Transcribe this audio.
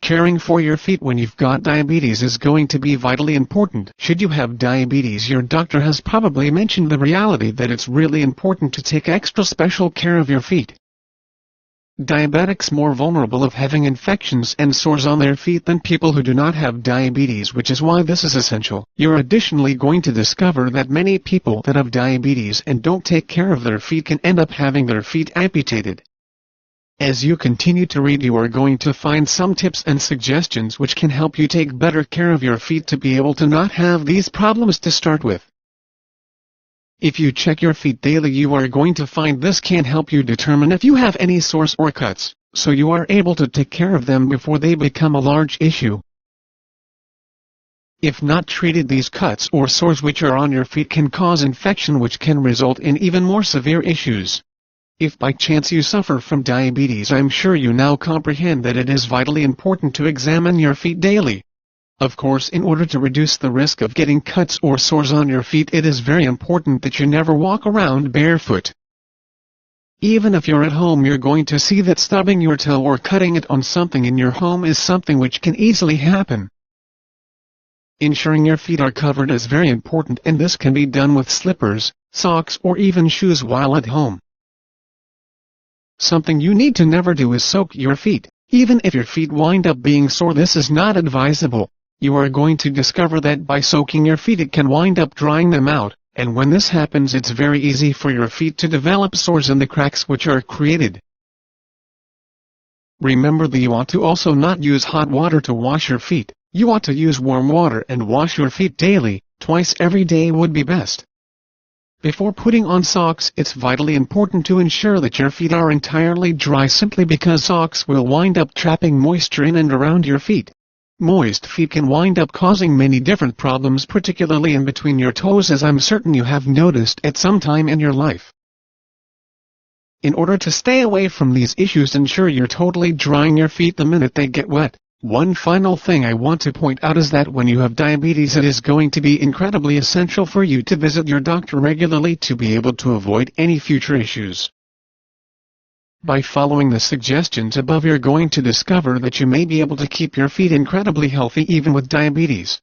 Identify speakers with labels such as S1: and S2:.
S1: Caring for your feet when you've got diabetes is going to be vitally important. Should you have diabetes, your doctor has probably mentioned the reality that it's really important to take extra special care of your feet. Diabetics more vulnerable of having infections and sores on their feet than people who do not have diabetes, which is why this is essential. You're additionally going to discover that many people that have diabetes and don't take care of their feet can end up having their feet amputated. As you continue to read, you are going to find some tips and suggestions which can help you take better care of your feet to be able to not have these problems to start with. If you check your feet daily, you are going to find this can help you determine if you have any sores or cuts, so you are able to take care of them before they become a large issue. If not treated, these cuts or sores which are on your feet can cause infection, which can result in even more severe issues. If by chance you suffer from diabetes, I'm sure you now comprehend that it is vitally important to examine your feet daily. Of course, in order to reduce the risk of getting cuts or sores on your feet, it is very important that you never walk around barefoot. Even if you're at home, you're going to see that stubbing your toe or cutting it on something in your home is something which can easily happen. Ensuring your feet are covered is very important, and this can be done with slippers, socks, or even shoes while at home. Something you need to never do is soak your feet. Even if your feet wind up being sore, this is not advisable. You are going to discover that by soaking your feet it can wind up drying them out, and when this happens it's very easy for your feet to develop sores in the cracks which are created. Remember that you ought to also not use hot water to wash your feet. You ought to use warm water and wash your feet daily. Twice every day would be best. Before putting on socks, it's vitally important to ensure that your feet are entirely dry, simply because socks will wind up trapping moisture in and around your feet. Moist feet can wind up causing many different problems, particularly in between your toes, as I'm certain you have noticed at some time in your life. In order to stay away from these issues, ensure you're totally drying your feet the minute they get wet. One final thing I want to point out is that when you have diabetes, it is going to be incredibly essential for you to visit your doctor regularly to be able to avoid any future issues. By following the suggestions above, you're going to discover that you may be able to keep your feet incredibly healthy even with diabetes.